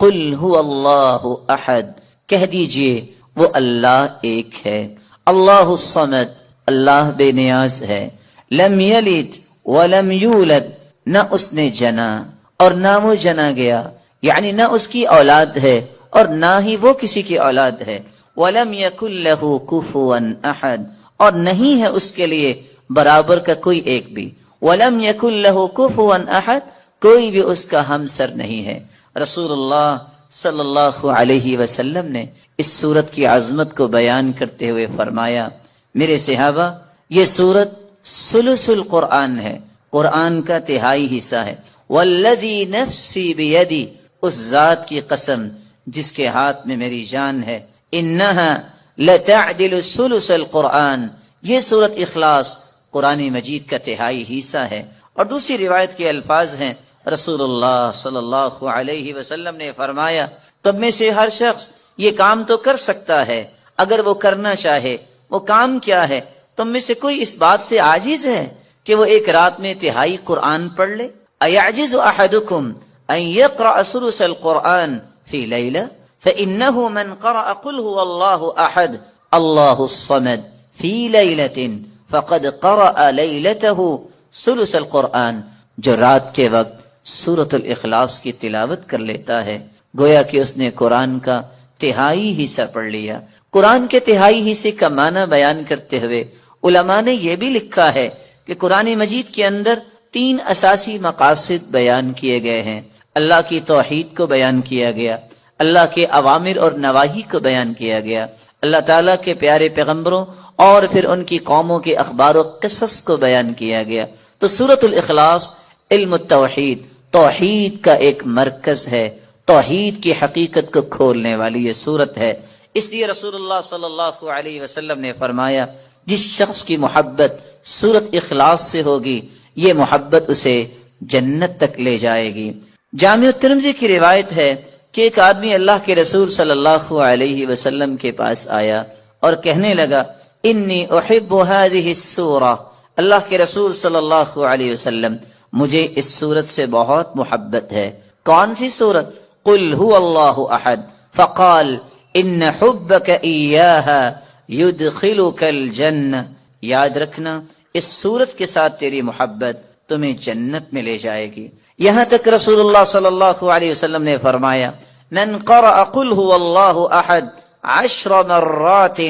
قل هو اللہ احد، کہہ دیجئے وہ اللہ ایک ہے، اللہ الصمد، اللہ بے نیاز ہے، لم یلد ولم یولد، نہ اس نے جنا اور نہ وہ جنا گیا، یعنی نہ اس کی اولاد ہے اور نہ ہی وہ کسی کی اولاد ہے، ولم یکن لہ کفوا احد، اور نہیں ہے اس کے لیے برابر کا کوئی ایک بھی، ولم یکن لہ کفوا احد، کوئی بھی اس کا ہمسر نہیں ہے۔ رسول اللہ صلی اللہ علیہ وسلم نے اس سورت کی عظمت کو بیان کرتے ہوئے فرمایا، میرے صحابہ، یہ سورت ثلث القرآن ہے، قرآن کا تہائی حصہ ہے۔ والذی نفسی بیدی، اس ذات کی قسم جس کے ہاتھ میں میری جان ہے، انہا لتعدل ثلث القرآن، یہ سورت اخلاص قرآن مجید کا تہائی حصہ ہے۔ اور دوسری روایت کے الفاظ ہیں، رسول اللہ صلی اللہ علیہ وسلم نے فرمایا، تم میں سے ہر شخص یہ کام تو کر سکتا ہے اگر وہ کرنا چاہے۔ وہ کام کیا ہے؟ تم میں سے کوئی اس بات سے عاجز ہے کہ وہ ایک رات میں تہائی قرآن پڑھ لے؟ ایعجز احدکم ان یقرأ ثلث القرآن فی لیلہ فإنہ من قرأ قل هو اللہ احد اللہ الصمد فی لیلۃ فقد قرأ لیلتہ ثلث القرآن، جو رات کے وقت سورۃ الاخلاص کی تلاوت کر لیتا ہے گویا کہ اس نے قرآن کا تہائی حصہ پڑھ لیا۔ قرآن کے تہائی حصے کا معنی بیان کرتے ہوئے علماء نے یہ بھی لکھا ہے کہ قرآن مجید کے اندر 3 اساسی مقاصد بیان کیے گئے ہیں۔ اللہ کی توحید کو بیان کیا گیا، اللہ کے اوامر اور نواہی کو بیان کیا گیا، اللہ تعالیٰ کے پیارے پیغمبروں اور پھر ان کی قوموں کے اخبار و قصص کو بیان کیا گیا۔ تو سورۃ الاخلاص علم التوحید، توحید کا ایک مرکز ہے، توحید کی حقیقت کو کھولنے والی یہ سورت ہے۔ اس لیے رسول اللہ صلی اللہ علیہ وسلم نے فرمایا، جس شخص کی محبت سورت اخلاص سے ہوگی یہ محبت اسے جنت تک لے جائے گی۔ جامع الترمذی کی روایت ہے کہ ایک آدمی اللہ کے رسول صلی اللہ علیہ وسلم کے پاس آیا اور کہنے لگا، انی احب هذه السورہ، اللہ کے رسول صلی اللہ علیہ وسلم مجھے اس سورت سے بہت محبت ہے۔ کون سی سورت؟ قل هو اللہ احد، فقال ان حبک ایاہا یدخلک الجنہ، یاد رکھنا اس سورت کے ساتھ تیری محبت تمہیں جنت میں لے جائے گی۔ یہاں تک رسول اللہ صلی اللہ علیہ وسلم نے فرمایا، من قرأ قل هو اللہ احد 10 مرات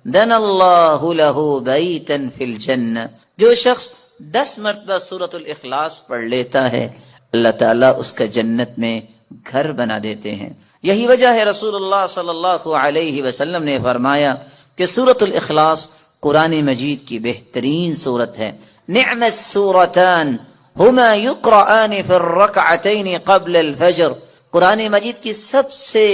دن اللہ له بیتا فی الجنہ، جو شخص 10 مرتبہ سورۃ الاخلاص پڑھ لیتا ہے اللہ تعالیٰ اس کا جنت میں گھر بنا دیتے ہیں۔ یہی وجہ ہے رسول اللہ صلی اللہ علیہ وسلم نے فرمایا کہ سورۃ الاخلاص قرآن مجید کی بہترین سورت ہے۔ نعم السورتان ہما یقرآن فی الرکعتین قبل الفجر، قرآن مجید کی سب سے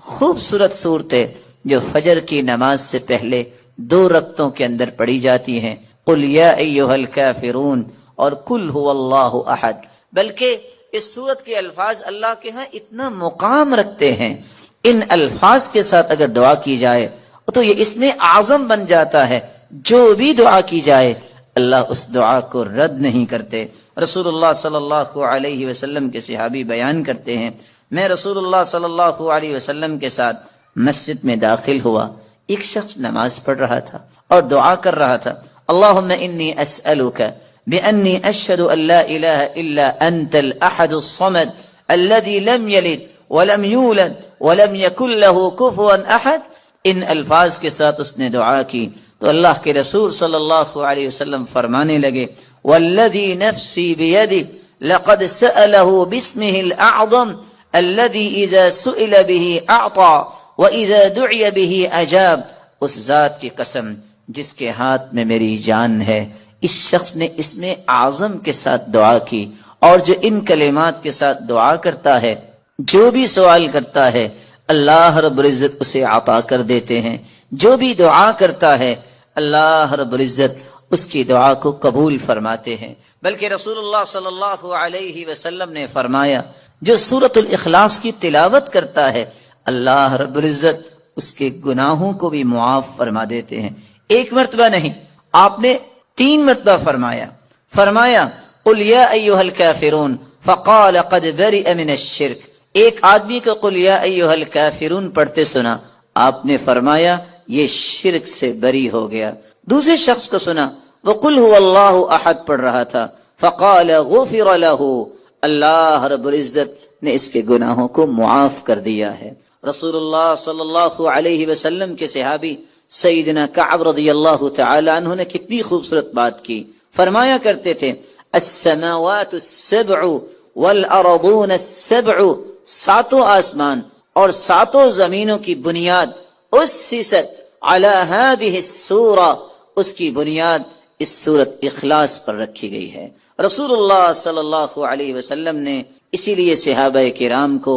خوبصورت صورتیں جو فجر کی نماز سے پہلے 2 رکعتوں کے اندر پڑھی جاتی ہیں، قل یا ایھا الکافرون اور قل هو اللہ احد۔ بلکہ اس سورت کے الفاظ اللہ کے ہاں اتنا مقام رکھتے ہیں، ان الفاظ کے ساتھ اگر دعا کی جائے تو یہ اسم اعظم بن جاتا ہے، جو بھی دعا کی جائے اللہ اس دعا کو رد نہیں کرتے۔ رسول اللہ صلی اللہ علیہ وسلم کے صحابی بیان کرتے ہیں، میں رسول اللہ صلی اللہ علیہ وسلم کے ساتھ مسجد میں داخل ہوا، ایک شخص نماز پڑھ رہا تھا اور دعا کر رہا تھا، اللہم انی اسألک بأنی اشہد ان لا الہ الا انت الاحد الصمد الذي لم یلد ولم یولد ولم یکن له کفوا احد۔ ان الفاظ کے ساتھ اس نے دعا کی تو اللہ کے رسول صلی اللہ علیہ وسلم فرمانے لگے، والذی نفسی بیدہ لقد سألہ باسمہ الاعظم الذي اذا سئل به اعطى واذا دعی به اجاب، اس ذات کی قسم جس کے ہاتھ میں میری جان ہے، اس شخص نے اسم اعظم کے ساتھ دعا کی، اور جو ان کلمات کے ساتھ دعا کرتا ہے، جو بھی سوال کرتا ہے اللہ رب العزت اسے عطا کر دیتے ہیں، جو بھی دعا کرتا ہے اللہ رب العزت اس کی دعا کو قبول فرماتے ہیں۔ بلکہ رسول اللہ صلی اللہ علیہ وسلم نے فرمایا، جو سورۃ الاخلاص کی تلاوت کرتا ہے اللہ رب العزت اس کے گناہوں کو بھی معاف فرما دیتے ہیں۔ 1 مرتبہ نہیں، آپ نے 3 مرتبہ فرمایا قل یا ایھا الکافرون فقال قد برئ من الشرک، ایک آدمی کو قل یا ایھا الکافرون پڑھتے سنا، آپ نے فرمایا یہ شرک سے بری ہو گیا۔ دوسرے شخص کو سنا وہ قل هو اللہ احد پڑھ رہا تھا، فقال غفر له، اللہ رب العزت نے اس کے گناہوں کو معاف کر دیا ہے۔ رسول اللہ صلی اللہ علیہ وسلم کے صحابی سیدنا کعب رضی اللہ تعالی عنہ نے کتنی خوبصورت بات کی، فرمایا کرتے تھے السماوات السبع والارضون السبع، ساتوں آسمان اور ساتوں زمینوں کی بنیاد اسست علی هذه السورہ، اس کی بنیاد اس سورت اخلاص پر رکھی گئی ہے۔ رسول اللہ صلی اللہ علیہ وسلم نے اسی لیے صحابہ کرام کو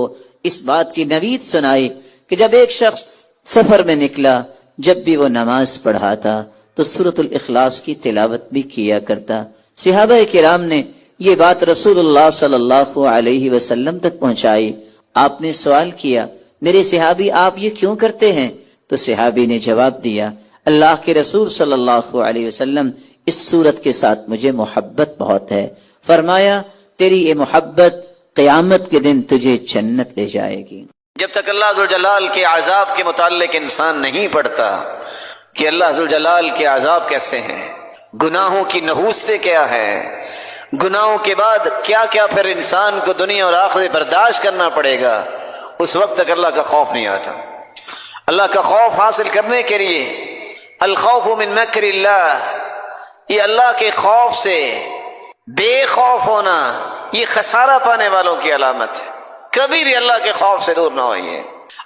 اس بات کی نوید سنائی کہ جب ایک شخص سفر میں نکلا، جب بھی وہ نماز پڑھاتا تو سورۃ الاخلاص کی تلاوت بھی کیا کرتا۔ صحابہ کرام نے یہ بات رسول اللہ صلی اللہ علیہ وسلم تک پہنچائی۔ آپ نے سوال کیا میرے صحابی آپ یہ کیوں کرتے ہیں؟ تو صحابی نے جواب دیا اللہ کے رسول صلی اللہ علیہ وسلم اس سورت کے ساتھ مجھے محبت بہت ہے، فرمایا تیری یہ محبت قیامت کے دن تجھے جنت لے جائے گی۔ جب تک اللہ ذوالجلال کے عذاب کے متعلق انسان نہیں پڑھتا کہ اللہ ذوالجلال کے عذاب کیسے ہیں، گناہوں کی نحوستیں کیا ہے، گناہوں کے بعد کیا کیا پھر انسان کو دنیا اور آخرت برداشت کرنا پڑے گا، اس وقت تک اللہ کا خوف نہیں آتا۔ اللہ کا خوف حاصل کرنے کے لیے الخوف من مکر اللہ، یہ اللہ کے خوف سے بے خوف ہونا یہ خسارہ پانے والوں کی علامت ہے۔ کبھی بھی اللہ کے خوف سے دور نہ ہوئیے۔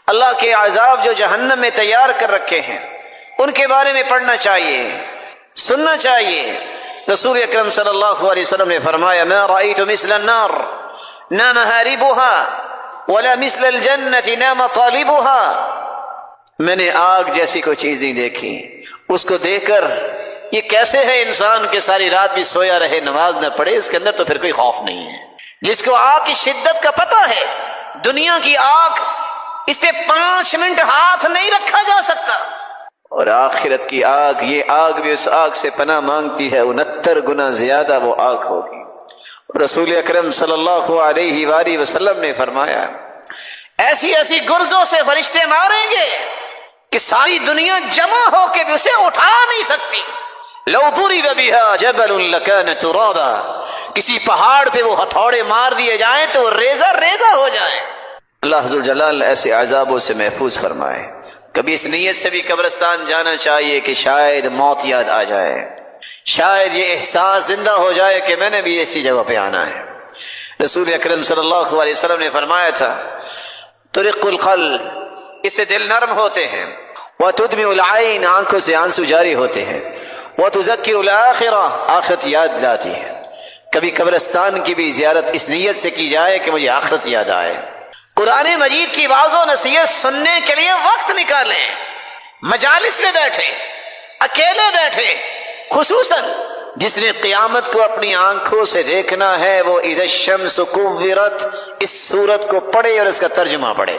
اللہ کے عذاب جو جہنم میں تیار کر رکھے ہیں ان کے بارے میں پڑھنا چاہیے، سننا چاہیے۔ رسول اکرم صلی اللہ علیہ وسلم نے فرمایا ما رأيت مثل النار نام هاربها ولا مثل الجنة نام طالبها، میں نے آگ جیسی کوئی چیز نہیں دیکھی، اس کو دیکھ کر یہ کیسے ہے انسان کے ساری رات بھی سویا رہے نماز نہ پڑھے، اس کے اندر تو پھر کوئی خوف نہیں ہے۔ جس کو آگ کی شدت کا پتہ ہے، دنیا کی آگ اس پہ 5 منٹ ہاتھ نہیں رکھا جا سکتا، اور آخرت کی آگ، یہ آگ بھی اس آگ سے پناہ مانگتی ہے، 69 گنا زیادہ وہ آگ ہوگی۔ رسول اکرم صلی اللہ علیہ وآلہ وسلم نے فرمایا ایسی ایسی گرزوں سے فرشتے ماریں گے کہ ساری دنیا جمع ہو کے بھی اسے اٹھا نہیں سکتی۔ لو ضرب بها جبل لكان ترابا، کسی پہاڑ پہ وہ ہتھوڑے مار دیے جائیں تو ریزہ ریزہ ہو جائے۔ اللہ ذوالجلال ایسے عذابوں سے محفوظ فرمائے۔ کبھی اس نیت سے بھی قبرستان جانا چاہیے کہ شاید موت یاد آ جائے، شاید یہ احساس زندہ ہو جائے کہ میں نے بھی ایسی جگہ پہ آنا ہے۔ رسول اکرم صلی اللہ علیہ وسلم نے فرمایا تھا طرق القلب، اس سے دل نرم ہوتے ہیں، وتدمع العین، آنکھوں سے آنسو جاری ہوتے ہیں، وتزکی الآخرہ، آخرت یاد لاتی ہے۔ کبھی قبرستان کی بھی زیارت اس نیت سے کی جائے کہ مجھے آخرت یاد آئے۔ قرآن مجید کی واعظ و نصیحت سننے کے لیے وقت نکالیں، مجالس میں بیٹھے، اکیلے بیٹھے، خصوصاً جس نے قیامت کو اپنی آنکھوں سے دیکھنا ہے وہ اذا الشمس کورت، اس سورت کو پڑھے اور اس کا ترجمہ پڑھے۔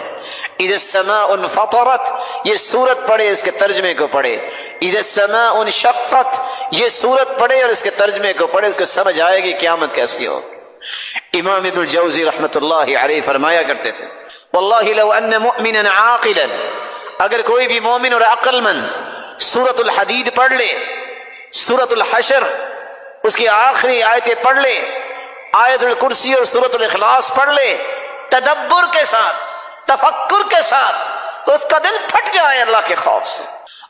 اذا السماء انفطرت، یہ سورت پڑھے، اس کے ترجمے کو پڑھے۔ اذا السماء انشقت، یہ سورت پڑھے اور اس کے ترجمے کو پڑھے، اس کو سمجھ آئے گی قیامت کیسی ہو۔ امام ابن الجوزی رحمۃ اللہ علیہ فرمایا کرتے تھے واللہ لو ان مؤمنا عاقلا، اگر کوئی بھی مومن اور عقل مند سورۃ الحدید پڑھ لے، سورۃ الحشر اس کی آخری آیتیں پڑھ لے، آیت الکرسی اور سورۃ الاخلاص پڑھ لے تدبر کے ساتھ، تفکر کے ساتھ، تو اس کا دل پھٹ جائے اللہ کے خوف سے۔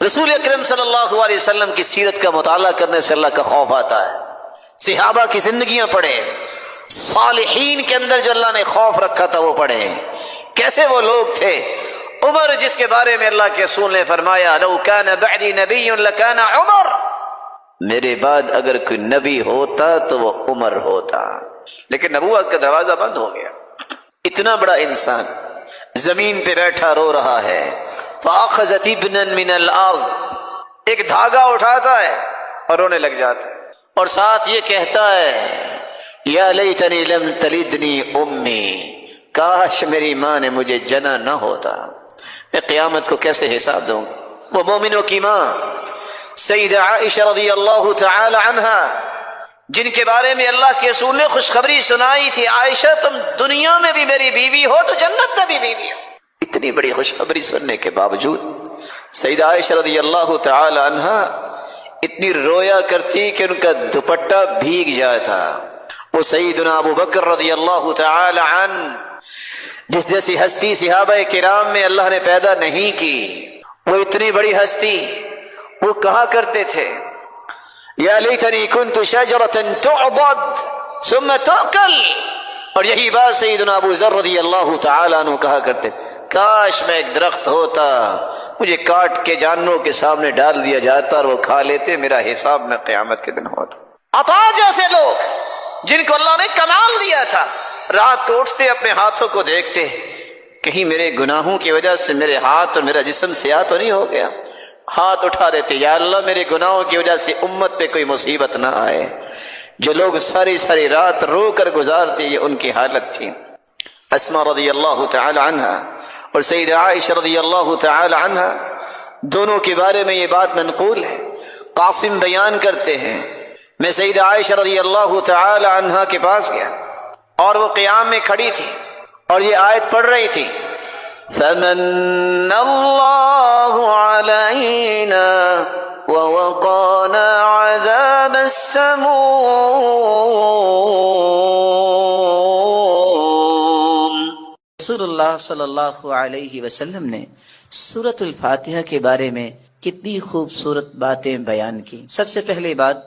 رسول اکرم صلی اللہ علیہ وسلم کی سیرت کا مطالعہ کرنے سے اللہ کا خوف آتا ہے۔ صحابہ کی زندگیاں پڑھے، صالحین کے اندر جو اللہ نے خوف رکھا تھا وہ پڑھے، کیسے وہ لوگ تھے۔ عمر جس کے بارے میں اللہ کے رسول نے فرمایا لو کان بعدی نبی لکان عمر، میرے بعد اگر کوئی نبی ہوتا تو وہ عمر ہوتا، لیکن نبوت کا دروازہ بند ہو گیا۔ اتنا بڑا انسان زمین پہ بیٹھا رو رہا ہے، فاخذت ابنا من الارض، ایک دھاگا اٹھاتا ہے اور رونے لگ جاتا ہے، اور ساتھ یہ کہتا ہے یا لیتنی لم تلدنی امی، کاش میری ماں نے مجھے جنا نہ ہوتا، میں قیامت کو کیسے حساب دوں گا۔ وہ مومنوں کی ماں سیدہ عائشہ رضی اللہ تعالی عنہا جن کے بارے میں اللہ کے رسول نے خوشخبری سنائی تھی، عائشہ تم دنیا میں بھی میری بیوی ہو تو جنت میں بھی بیوی ہو۔ اتنی بڑی خوشخبری سننے کے باوجود سیدہ عائشہ رضی اللہ تعالی عنہا اتنی رویا کرتی کہ ان کا دوپٹہ بھیگ جاتا۔ وہ سیدنا ابو بکر رضی اللہ تعالی عنہ جس جیسی ہستی صحابہ کرام میں اللہ نے پیدا نہیں کی، وہ اتنی بڑی ہستی، وہ کہا کرتے تھے یا لیتنی کنت شجرۃ تعضد ثم تؤکل، اور یہی بات سیدنا ابو ذر رضی اللہ تعالیٰ عنہ کہا کرتے، کاش میں ایک درخت ہوتا، مجھے کاٹ کے جانوروں کے سامنے ڈال دیا جاتا اور وہ کھا لیتے، میرا حساب میں قیامت کے دن ہوتا۔ عطا جیسے لوگ جن کو اللہ نے کمال دیا تھا، رات کو اٹھتے اپنے ہاتھوں کو دیکھتے، کہیں میرے گناہوں کی وجہ سے میرے ہاتھ اور میرا جسم سیاہ تو نہیں ہو گیا، ہاتھ اٹھا دیتے یا اللہ میرے گناہوں کی وجہ سے امت پہ کوئی مصیبت نہ آئے۔ جو لوگ ساری ساری رات رو کر گزارتے، یہ ان کی حالت تھی۔ اسما رضی اللہ تعالی عنہ اور سیدہ عائشہ رضی اللہ تعالی عنہ دونوں کے بارے میں یہ بات منقول ہے۔ قاسم بیان کرتے ہیں میں سیدہ عائشہ رضی اللہ تعالی عنہ کے پاس گیا اور وہ قیام میں کھڑی تھی اور یہ آیت پڑھ رہی تھی، فمن اللہ علینا ووقانا عذاب السموم۔ رسول اللہ صلی اللہ علیہ وسلم نے سورۃ الفاتحہ کے بارے میں کتنی خوبصورت باتیں بیان کی۔ سب سے پہلی بات،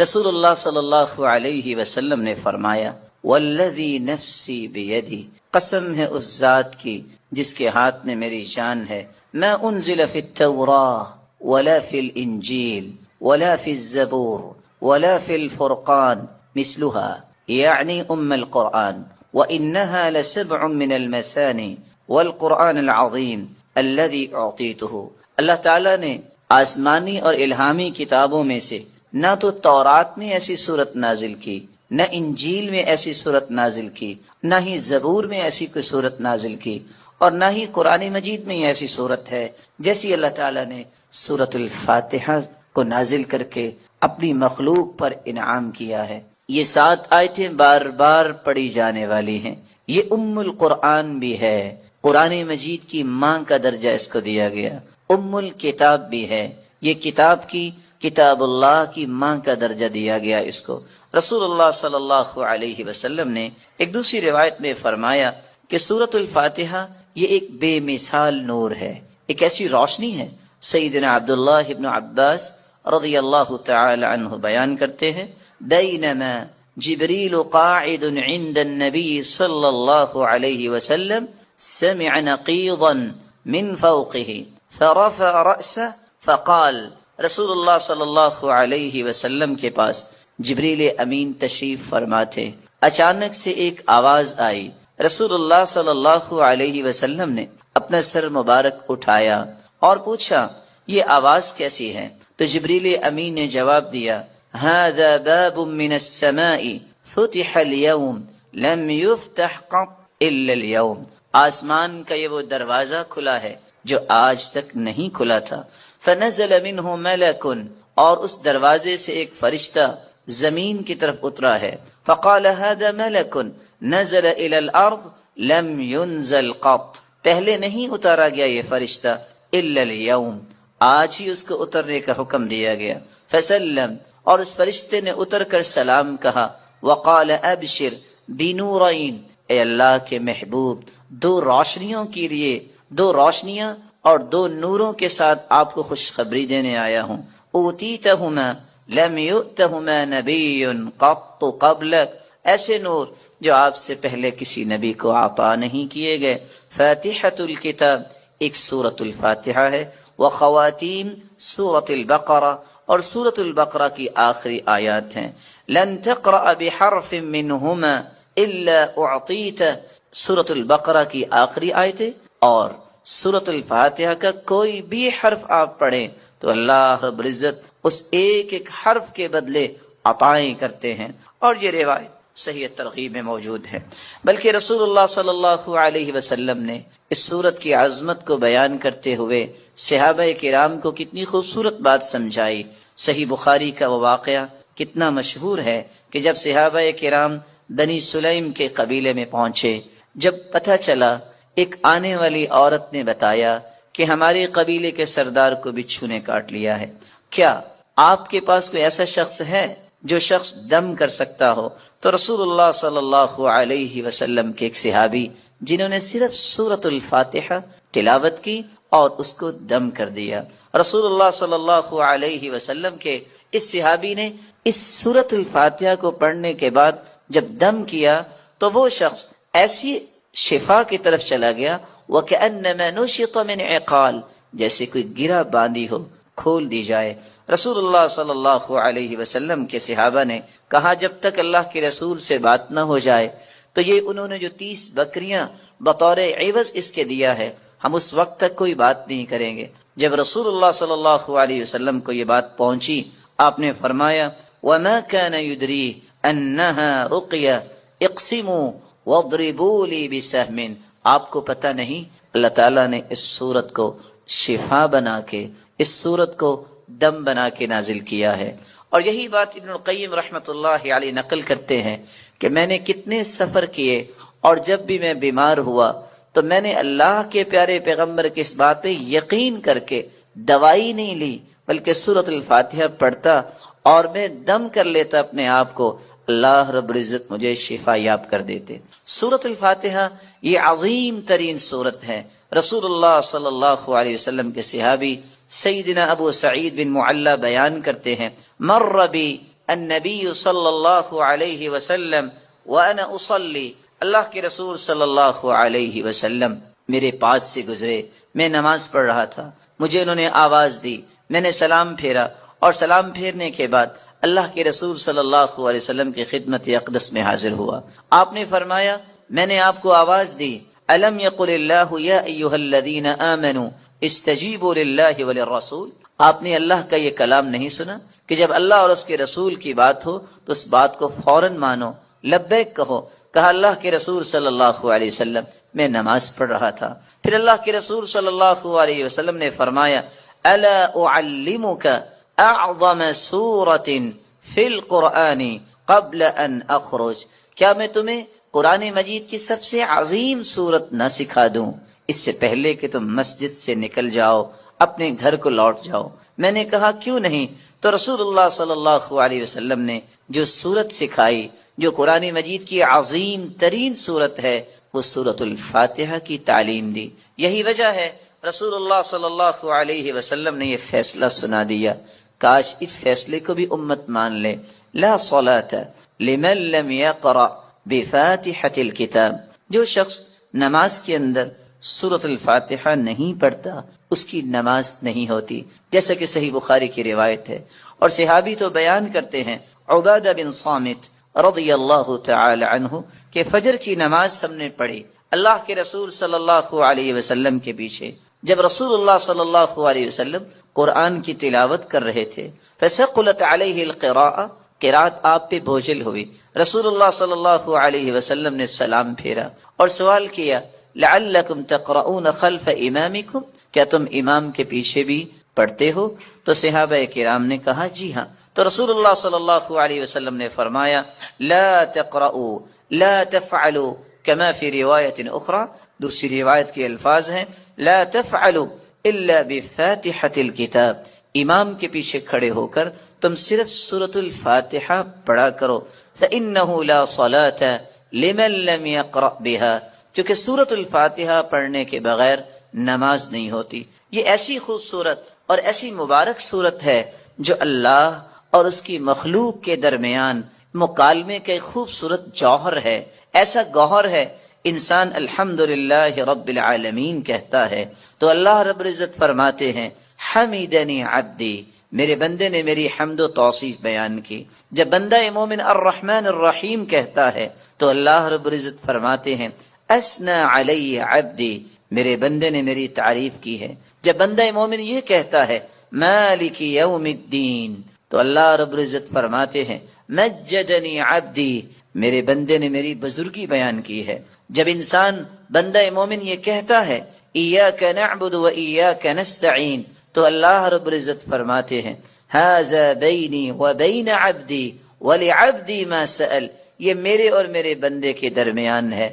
رسول اللہ صلی اللہ علیہ وسلم نے فرمایا والذی نفسی بیدی، قسم ہے اس ذات کی جس کے ہاتھ میں میری جان ہے، ما انزل فی التوراہ ولا فی الانجیل ولا فی الزبور ولا فی الفرقان مثلها یعنی القرآن، وإنها لسبع من المثانی والقرآن العظیم الذي اعطیته۔ اللہ تعالیٰ نے آسمانی اور الہامی کتابوں میں سے نہ تو تورات میں ایسی صورت نازل کی، نہ انجیل میں ایسی صورت نازل کی، نہ ہی زبور میں ایسی کوئی صورت نازل کی، اور نہ ہی قرآن مجید میں ایسی صورت ہے جیسی اللہ تعالیٰ نے سورۃ الفاتحہ کو نازل کر کے اپنی مخلوق پر انعام کیا ہے۔ یہ 7 آیتیں بار بار پڑھی جانے والی ہیں۔ یہ القرآن بھی ہے، قرآن مجید کی ماں کا درجہ اس کو دیا گیا، الکتاب بھی ہے، یہ کتاب اللہ کی ماں کا درجہ دیا گیا اس کو۔ رسول اللہ صلی اللہ علیہ وسلم نے ایک دوسری روایت میں فرمایا کہ سورۃ الفاتحہ یہ ایک بے مثال نور ہے، ایک ایسی روشنی ہے۔ سیدنا عبداللہ ابن عباس رضی اللہ تعالی عنہ بیان کرتے ہیں، بینما جبریل قاعد عند النبی صلی اللہ علیہ وسلم سمع نقیضا من فوقه فرفع رأسه فقال، رسول اللہ صلی اللہ علیہ وسلم کے پاس جبریل امین تشریف فرما تھے، اچانک سے ایک آواز آئی، رسول اللہ صلی اللہ علیہ وسلم نے اپنا سر مبارک اٹھایا اور پوچھا یہ آواز کیسی ہے؟ تو جبریل امین نے جواب دیا، هذا باب من السماء فتح اليوم لم يفتح قط الا اليوم، آسمان کا یہ وہ دروازہ کھلا ہے جو آج تک نہیں کھلا تھا۔ فنزل منه ملک، اور اس دروازے سے ایک فرشتہ زمین کی طرف اترا ہے، فقال هذا ملک نزل الى الارض لم ينزل قط، پہلے نہیں اتارا گیا یہ فرشتہ الا اليوم، آج ہی اس کو اترنے کا حکم دیا گیا۔ فسلم، اور اس فرشتے نے اتر کر سلام کہا، وقال ابشر بنورین، اے اللہ کے محبوب 2 روشنیوں کے لیے، 2 روشنیاں اور 2 نوروں کے ساتھ آپ کو خوشخبری دینے آیا ہوں۔ اوتیتہما لم یؤتہما نبی قط قبلک، ایسے نور جو آپ سے پہلے کسی نبی کو عطا نہیں کیے گئے۔ فاتحۃ الکتاب، ایک سورۃ الفاتحہ ہے، وخواتیم سورۃ البقرہ، اور سورۃ البقرہ کی آخری آیات ہیں۔ لن تقرأ بحرف منہما الا اعطیت، سورۃ البقرہ کی آخری آیتیں اور سورۃ الفاتحہ کا کوئی بھی حرف آپ پڑھیں تو اللہ رب العزت اس ایک ایک حرف کے بدلے عطائیں کرتے ہیں، اور یہ روایت صحیح ترغیب میں موجود ہے۔ بلکہ رسول اللہ صلی اللہ علیہ وسلم نے اس سورت کی عظمت کو بیان کرتے ہوئے صحابہ کرام کو کتنی خوبصورت بات سمجھائی۔ صحیح بخاری کا وہ واقعہ کتنا مشہور ہے کہ جب صحابہ کرام بنی سلیم کے قبیلے میں پہنچے، جب پتہ چلا ایک آنے والی عورت نے بتایا کہ ہمارے قبیلے کے سردار کو بچھو نے کاٹ لیا ہے، کیا آپ کے پاس کوئی ایسا شخص ہے جو شخص دم کر سکتا ہو؟ تو رسول اللہ صلی اللہ علیہ وسلم کے ایک صحابی جنہوں نے صرف سورۃ الفاتحہ تلاوت کی اور اس کو دم کر دیا، رسول اللہ صلی اللہ علیہ وسلم کے اس صحابی نے اس سورۃ الفاتحہ کو پڑھنے کے بعد جب دم کیا تو وہ شخص ایسی شفا کی طرف چلا گیا وَكَأَنَّمَا نُشِطَ مِنْ عِقَالٍ، جیسے کوئی گرہ باندھی ہو کھول دی جائے۔ رسول اللہ صلی اللہ علیہ وسلم کے صحابہ نے کہا جب تک اللہ کے رسول سے بات نہ ہو جائے تو یہ انہوں نے جو 30 بکریاں بطور عوض اس کے دیا ہے، ہم اس وقت تک کوئی بات نہیں کریں گے۔ جب رسول اللہ صلی اللہ علیہ وسلم کو یہ بات پہنچی، آپ نے فرمایا وَمَا كَانَ يُدْرِي أَنَّهَا رُقْيَةٌ اقْسِمُوا وَاضْرِبُوا لِي بِسَهْمٍ، آپ کو پتہ نہیں اللہ تعالیٰ نے اس سورت کو شفا بنا کے، اس سورت کو دم بنا کے نازل کیا ہے۔ اور یہی بات ابن القیم رحمۃ اللہ علیہ نقل کرتے ہیں کہ میں نے کتنے سفر کیے اور جب بھی میں بیمار ہوا تو میں نے اللہ کے پیارے پیغمبر کی اس بات پہ یقین کر کے دوائی نہیں لی بلکہ سورۃ الفاتحہ پڑھتا اور میں دم کر لیتا اپنے آپ کو، اللہ رب العزت مجھے شفا یاب کر دیتے۔ سورۃ الفاتحہ یہ عظیم ترین سورت ہے۔ رسول اللہ صلی اللہ علیہ وسلم کے صحابی سیدنا ابو سعید بن معلی بیان کرتے ہیں مر بی النبی صلی اللہ علیہ وسلم وانا اصلی، اللہ کے رسول صلی اللہ علیہ وسلم میرے پاس سے گزرے، میں نماز پڑھ رہا تھا، مجھے انہوں نے آواز دی، میں نے سلام پھیرا اور سلام پھیرنے کے بعد اللہ کے رسول صلی اللہ علیہ وسلم کی خدمت اقدس میں حاضر ہوا۔ آپ نے فرمایا میں نے آپ کو آواز دی، الم یقل اللہ یا ایھا الذین آمنوا استجیبوا للہ وللرسول، آپ نے اللہ کا یہ کلام نہیں سنا کہ جب اللہ اور اس کے رسول کی بات ہو تو اس بات کو فوراً مانو، لبیک کہو۔ کہا اللہ کے رسول صلی اللہ علیہ وسلم میں نماز پڑھ رہا تھا۔ پھر اللہ کے رسول صلی اللہ علیہ وسلم نے فرمایا الا اعلمک اعظم سورۃ فی القرآن قبل ان اخرج، کیا میں تمہیں قرآن مجید کی سب سے عظیم سورت نہ سکھا دوں اس سے پہلے کہ تم مسجد سے نکل جاؤ، اپنے گھر کو لوٹ جاؤ؟ میں نے کہا کیوں نہیں؟ تو رسول اللہ صلی اللہ علیہ وسلم نے جو سورت سکھائی، جو قرآن مجید کی عظیم ترین سورت ہے، وہ سورۃ الفاتحہ کی تعلیم دی۔ یہی وجہ ہے رسول اللہ صلی اللہ علیہ وسلم نے یہ فیصلہ سنا دیا، کاش اس فیصلے کو بھی امت مان لے، لا صلاۃ لمن لم یقرأ بفاتحۃ الکتاب، جو شخص نماز کے اندر سورۃ الفاتحہ نہیں پڑھتا اس کی نماز نہیں ہوتی، جیسا کہ صحیح بخاری کی روایت ہے۔ اور صحابی تو بیان کرتے ہیں عبادہ بن صامت رضی اللہ تعالی عنہ کہ فجر کی نماز ہم نے پڑھی اللہ کے رسول صلی اللہ علیہ وسلم کے پیچھے، جب رسول اللہ صلی اللہ علیہ وسلم قرآن کی تلاوت کر رہے تھے، فثقلت علیہ القراءۃ، قرات آپ پہ بوجھل ہوئی، رسول اللہ صلی اللہ علیہ وسلم نے سلام پھیرا اور سوال کیا لعلکم تقرؤون خلف امامکم، کیا تم امام کے پیچھے بھی پڑھتے ہو؟ تو صحابہ کرام نے کہا جی ہاں۔ تو رسول اللہ صلی اللہ علیہ وسلم نے فرمایا لا تقرؤوا لا تفعلوا كما فی روایت اخرى، دوسری روایت کے الفاظ ہیں لا تفعلوا الا بفاتحۃ الکتاب، امام کے پیچھے کھڑے ہو کر تم صرف سورۃ الفاتحہ پڑھا کرو، فإنه لا صلاة لمن لم يقرأ بها، کیونکہ سورۃ الفاتحہ پڑھنے کے بغیر نماز نہیں ہوتی۔ یہ ایسی خوبصورت اور ایسی مبارک صورت ہے جو اللہ اور اس کی مخلوق کے درمیان مکالمے کے خوبصورت جوہر ہے، ایسا گوہر ہے انسان الحمدللہ رب العالمین کہتا ہے تو اللہ رب العزت فرماتے ہیں حمیدنی عبدی، میرے بندے نے میری حمد و توصیف بیان کی۔ جب بندہ مومن الرحمن الرحیم کہتا ہے تو اللہ رب العزت فرماتے ہیں اسنا علی عبدی، میرے بندے نے میری تعریف کی ہے۔ جب بندہ مومن یہ کہتا ہے مالک یوم الدین تو اللہ رب العزت فرماتے ہیں مجدنی عبدی، میرے بندے نے میری بزرگی بیان کی ہے۔ جب انسان بندہ مومن یہ کہتا ہے ایاک نعبد و ایاک نستعین تو اللہ رب العزت فرماتے ہیں ھذا بینی و بین عبدی وَلِعَبْدِي مَا سَأَلَ، یہ میرے اور میرے بندے کے درمیان ہے،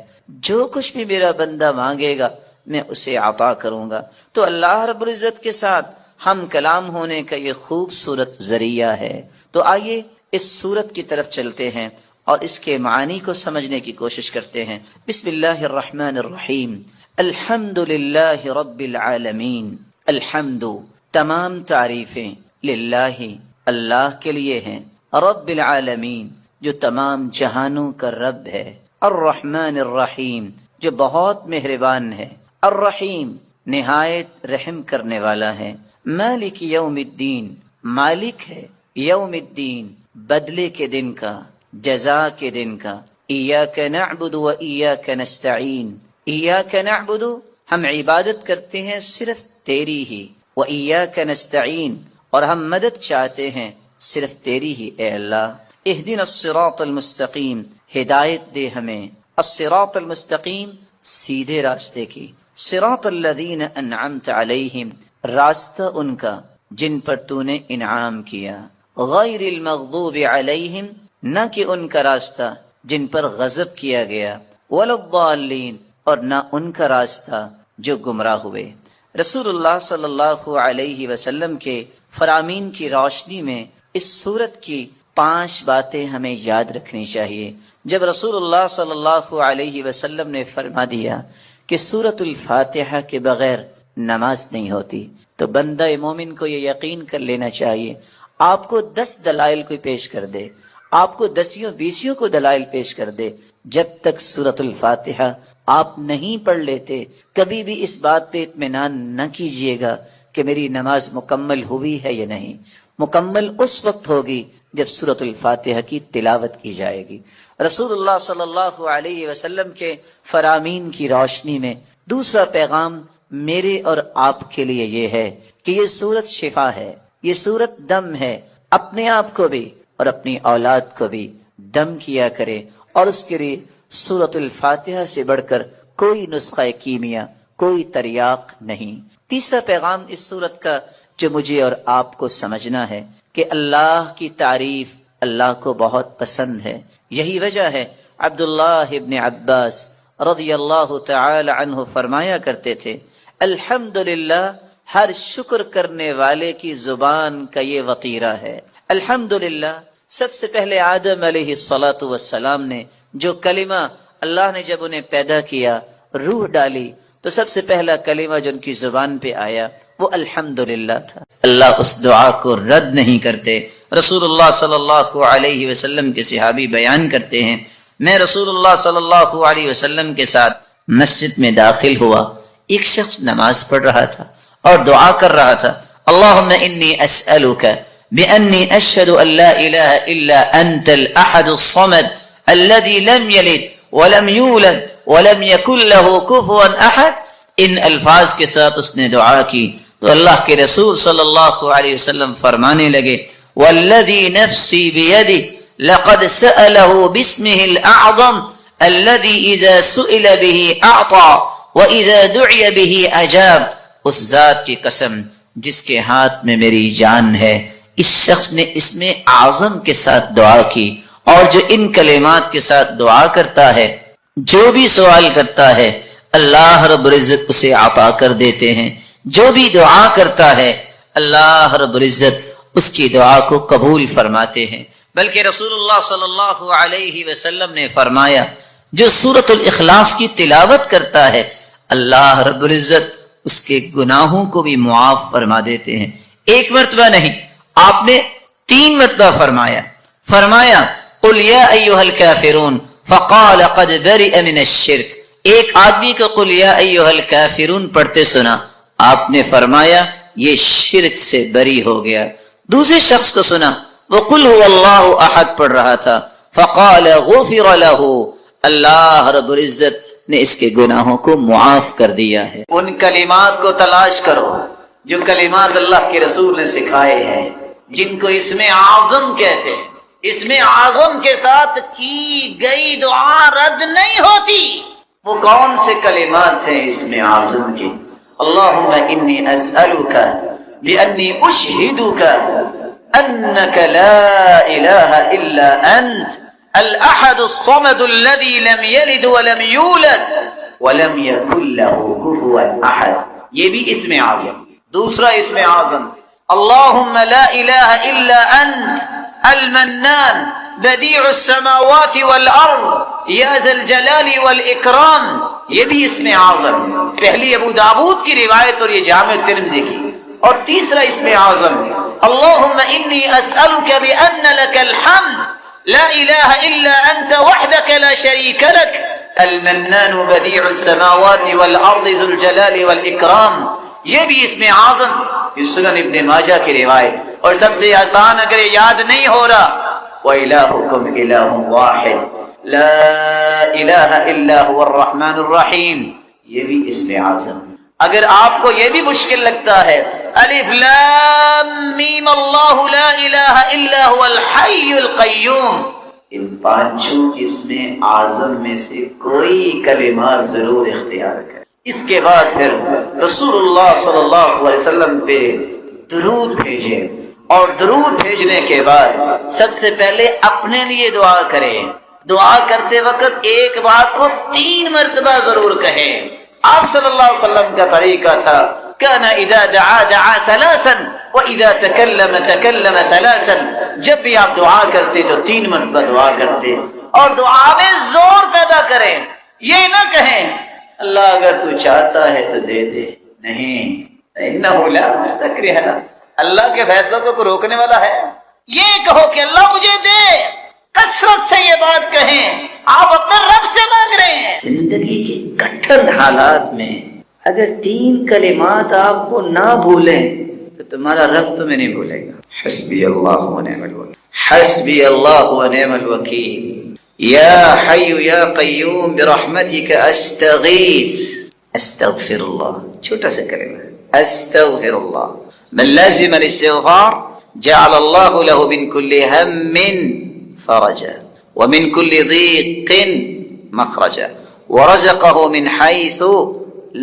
جو کچھ بھی میرا بندہ مانگے گا میں اسے عطا کروں گا۔ تو اللہ رب العزت کے ساتھ ہم کلام ہونے کا یہ خوبصورت ذریعہ ہے۔ تو آئیے اس سورت کی طرف چلتے ہیں اور اس کے معانی کو سمجھنے کی کوشش کرتے ہیں۔ بسم اللہ الرحمن الرحیم، الحمد للہ رب العالمین۔ الحمد، تمام تعریفیں، للہ، اللہ کے لیے ہیں، رب العالمین، جو تمام جہانوں کا رب ہے، الرحمن الرحیم، جو بہت مہربان ہے، الرحیم، نہایت رحم کرنے والا ہے، مالک یوم الدین، مالک ہے یوم الدین، بدلے کے دن کا، جزا کے دن کا۔ ایاک نعبد و ایاک نستعین، ایاک نعبد، ہم عبادت کرتے ہیں صرف تیری ہی، و ایاک نستعین، اور ہم مدد چاہتے ہیں صرف تیری ہی اے اللہ۔ اہدنا الصراط المستقیم، ہدایت دے ہمیں، الصراط المستقیم، سیدھے راستے کی، صراط الذین انعمت علیہم، راستہ ان کا جن پر تو نے انعام کیا، غیر المغضوب علیہم، نہ کہ ان کا راستہ جن پر غضب کیا گیا، ولا الضالین، اور نہ ان کا راستہ جو گمراہ ہوئے۔ رسول اللہ صلی اللہ علیہ وسلم کے فرامین کی روشنی میں اس سورت کی 5 باتیں ہمیں یاد رکھنی چاہیے۔ جب رسول اللہ صلی اللہ علیہ وسلم نے فرما دیا کہ سورۃ الفاتحہ کے بغیر نماز نہیں ہوتی، تو بندہ مومن کو یہ یقین کر لینا چاہیے، آپ کو 10 دلائل کوئی پیش کر دے، آپ کو 10 کو دلائل پیش کر دے، جب تک سورۃ الفاتحہ آپ نہیں پڑھ لیتے کبھی بھی اس بات پہ اطمینان نہ کیجیے گا کہ میری نماز مکمل ہوئی ہے یا نہیں۔ مکمل اس وقت ہوگی جب سورۃ الفاتحہ کی تلاوت کی جائے گی۔ رسول اللہ صلی اللہ علیہ وسلم کے فرامین کی روشنی میں دوسرا پیغام میرے اور آپ کے لیے یہ ہے کہ یہ سورت شفا ہے، یہ سورت دم ہے۔ اپنے آپ کو بھی اور اپنی اولاد کو بھی دم کیا کرے، اور اس کے لیے سورۃ الفاتحہ سے بڑھ کر کوئی نسخہ کیمیا، کوئی تریاق نہیں۔ تیسرا پیغام اس سورت کا جو مجھے اور آپ کو سمجھنا ہے کہ اللہ کی تعریف اللہ کو بہت پسند ہے۔ یہی وجہ ہے عبداللہ ابن عباس رضی اللہ تعالی عنہ فرمایا کرتے تھے، الحمدللہ، ہر شکر کرنے والے کی زبان کا یہ وطیرہ ہے۔ الحمدللہ، سب سے پہلے آدم علیہ الصلاۃ والسلام نے جو کلمہ اللہ نے جب انہیں پیدا کیا، روح ڈالی، تو سب سے پہلا کلمہ جو ان کی زبان پہ آیا وہ الحمدللہ تھا۔ اللہ اس دعا کو رد نہیں کرتے۔ رسول اللہ صلی اللہ علیہ وسلم کے صحابی بیان کرتے ہیں، میں رسول اللہ صلی اللہ علیہ وسلم کے ساتھ مسجد میں داخل ہوا، ایک شخص نماز پڑھ رہا تھا اور دعا کر رہا تھا، اللہم انی اسألک بأنی اشہد ان لا الہ الا انت الاحد الصمد الذي لم يلد ولم يولد ولم يكن له كفوا احد۔ ان الفاظ کے ساتھ اس نے دعا کی تو اللہ کے رسول صلی اللہ علیہ وسلم فرمانے لگے، والذی نفسی بیدہ لقد سأله باسمه الاعظم الذي اذا سئل به اعطى واذا دعي به اجاب۔ اس ذات کی قسم جس کے ہاتھ میں میری جان ہے، اس شخص نے اسم اعظم کے ساتھ دعا کی، اور جو ان کلمات کے ساتھ دعا کرتا ہے، جو بھی سوال کرتا ہے، اللہ رب العزت اسے عطا کر دیتے ہیں۔ جو بھی دعا کرتا ہے، اللہ رب العزت اس کی دعا کو قبول فرماتے ہیں۔ بلکہ رسول اللہ صلی اللہ علیہ وسلم نے فرمایا، جو سورۃ الاخلاص کی تلاوت کرتا ہے، اللہ رب العزت اس کے گناہوں کو بھی معاف فرما دیتے ہیں۔ ایک مرتبہ نہیں، آپ نے 3 مرتبہ فرمایا قل یا ایھا الکافرون فقال قد برئ من الشرک۔ ایک آدمی کو قل یا ایھا الکافرون پڑھتے سنا، آپ نے فرمایا یہ شرک سے بری ہو گیا۔ دوسرے شخص کو سنا، وہ قل هو اللہ احد پڑھ رہا تھا، فقال غفر له، اللہ رب العزت نے اس کے گناہوں کو معاف کر دیا ہے۔ ان کلمات کو تلاش کرو جو کلمات اللہ کے رسول نے سکھائے ہیں، جن کو اسم اعظم کہتے ہیں۔ اسم اعظم کے ساتھ کی گئی دعا رد نہیں ہوتی۔ وہ کون سے کلمات ہیں اسم اعظم کی؟ اللہم انی اسألک بانی اشہدک أنك لا إله إلا أنت الأحد الصمد الذي لم يلد ولم يولد ولم يكن له كفوا أحد. یہ بھی اسم اعظم. دوسرا اسم اعظم اللهم لا إله إلا أنت المنان بديع السماوات والأرض يا ذا الجلال والإكرام. یہ بھی اسم اعظم. پہلی ابو داود کی روایت اور یہ جامع ترمذی کی. اور تیسرا اسم اعظم اللهم إني أسألك بأن لك الحمد لا إله إلا أنت وحدك لا شريك لك المنان بديع السماوات والأرض ذو الجلال والإكرام. یہ بھی اسم اعظم. یہ سنن ابن ماجہ کی روایت. اور سب سے آسان اگر یہ یاد نہیں ہو رہا وَإِلَٰهُكُمْ إِلَٰهٌ وَاحِدٌ لَا إِلَٰهَ إِلَّا هُوَ الرَّحْمَٰنُ الرَّحِيمُ. یہ بھی اسم اعظم. اگر آپ کو یہ بھی مشکل لگتا ہے الف لام میم اللہ لا الہ الا هو الحی القیوم، ان پانچوں اسم اعظم میں سے کوئی کلمات ضرور اختیار کریں. اس کے بعد پھر رسول اللہ صلی اللہ علیہ وسلم پہ درود بھیجیں، اور درود بھیجنے کے بعد سب سے پہلے اپنے لیے دعا کریں. دعا کرتے وقت ایک بات کو 3 مرتبہ ضرور کہیں. آپ صلی اللہ علیہ وسلم کا طریقہ تھا كان اذا دعا دعا ثلاثا واذا تكلم تكلم ثلاثا. جب بھی آپ دعا کرتے تو 3 مرتبہ دعا کرتے، اور دعا میں زور پیدا کریں. یہ نہ کہیں اللہ اگر تو چاہتا ہے تو دے دے، نہیں، انه لا مستکرہ، اللہ کے فیصلوں کو کوئی روکنے والا ہے. یہ کہو کہ اللہ مجھے دے. کثرت سے یہ بات کہیں. آپ اپنے رب سے مانگ رہے ہیں. زندگی کے کٹھن حالات میں اگر 3 کلمات آپ کو نہ بھولیں تو تمہارا رب تمہیں نہیں بھولے گا. حسبی اللہ و نعم الوکیل، حسبی اللہ و نعم الوکیل، یا حی یا قیوم برحمتک استغیث. استغفر اللہ، چھوٹا سا کلمہ ہے، استغفر اللہ. من لازم الاستغفار جعل اللہ له من كل هم فرجا ومن كل ضيق مخرجا ورزقه من حيث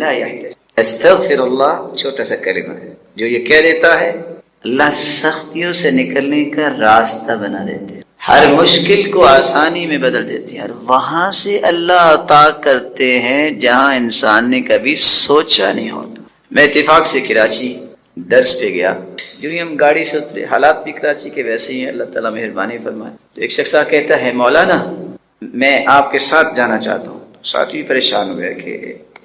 لا يحتسب. استغفر اللہ چھوٹا سا کلمہ ہے، جو یہ کہہ دیتا ہے اللہ سختیوں سے نکلنے کا راستہ بنا دیتے ہیں، ہر مشکل کو آسانی میں بدل دیتے ہیں، اور وہاں سے اللہ عطا کرتے ہیں جہاں انسان نے کبھی سوچا نہیں ہوتا. میں اتفاق سے کراچی درس پہ گیا، جو ہی ہم گاڑی سے اترے، حالات بھی کراچی کے ویسے ہی ہیں، اللہ تعالیٰ مہربانی فرمائے. تو ایک شخص کہتا ہے مولانا میں آپ کے ساتھ جانا چاہتا ہوں. ساتھی پریشان ہوئے کہ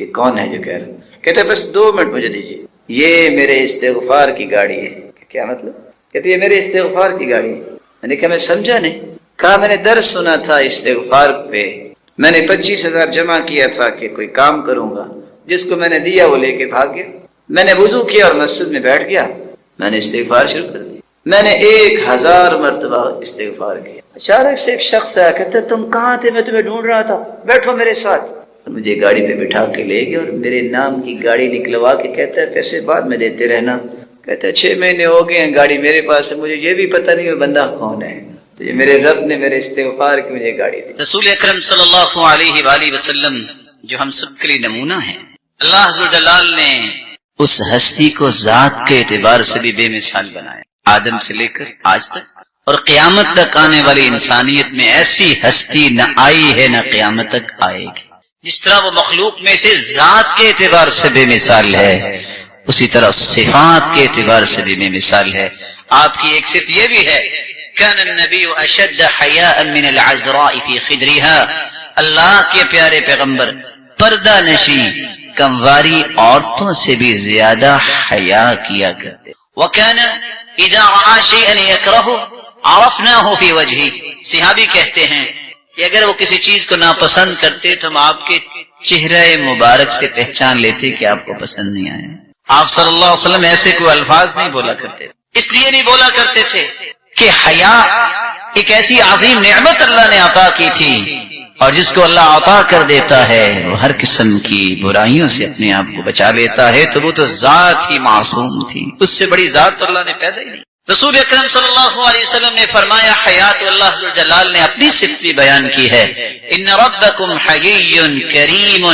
یہ کون ہے جو کہہ رہا. کہتے ہیں بس 2 منٹ مجھے دیجیے، یہ میرے استغفار کی گاڑی ہے. کیا مطلب؟ کہتے یہ میرے استغفار کی گاڑی ہے. میں نے کہا میں سمجھا نہیں. کہا میں نے درس سنا تھا استغفار پہ، میں نے 25,000 جمع کیا تھا کہ کوئی کام کروں گا، جس کو میں نے دیا وہ لے کے بھاگ گیا. میں نے وضو کیا اور مسجد میں بیٹھ گیا، میں نے استغفار شروع کر دیا. میں نے 1000 مرتبہ استغفار کیا. اچانک سے ایک شخص آیا، کہتا تم کہاں تھے؟ میں تمہیں ڈھونڈ رہا تھا، بیٹھو میرے ساتھ. مجھے گاڑی پہ بٹھا کے لے گیا اور میرے نام کی گاڑی نکلوا کے کہتا ہے پیسے بعد میں دیتے رہنا. کہتا ہے 6 مہینے ہو گئے ہیں گاڑی میرے پاس ہے، مجھے یہ بھی پتہ نہیں وہ بندہ کون ہے. تو یہ میرے رب نے میرے استغفار کی مجھے گاڑی دی. رسول اکرم صلی اللہ علیہ وآلہ وسلم جو ہم سب کے لیے نمونہ ہیں، اللہ عز و جلال نے اس ہستی کو ذات کے اعتبار سے بھی بے مثال بنایا. آدم سے لے کر آج تک اور قیامت تک آنے والی انسانیت میں ایسی ہستی نہ آئی ہے نہ قیامت تک آئے گی. جس طرح وہ مخلوق میں سے ذات کے اعتبار سے بے مثال ہے، اسی طرح صفات کے اعتبار سے بھی بے مثال ہے. آپ کی ایک صفت یہ بھی ہے كان النبي اشد حياء من العذراء في خدرها. اللہ کے پیارے پیغمبر پردہ نشین کمواری عورتوں سے بھی زیادہ حیا کیا کرتے. وكان اذا راى شيئا يكرهه عرفناه في وجهه. صحابی کہتے ہیں کہ اگر وہ کسی چیز کو ناپسند کرتے تو ہم آپ کے چہرے مبارک سے پہچان لیتے کہ آپ کو پسند نہیں آئے. آپ صلی اللہ علیہ وسلم ایسے کوئی الفاظ نہیں بولا کرتے. اس لیے نہیں بولا کرتے تھے کہ حیا ایک ایسی عظیم نعمت اللہ نے عطا کی تھی، اور جس کو اللہ عطا کر دیتا ہے وہ ہر قسم کی برائیوں سے اپنے آپ کو بچا لیتا ہے. تو وہ تو ذات ہی معصوم تھی، اس سے بڑی ذات تو اللہ نے پیدا ہی نہیں. رسول اکرم صلی اللہ علیہ وسلم نے فرمایا حیات اللہ عز و جلال نے اپنی صفت بھی بیان کی ہے. ان ربکم حیی کریم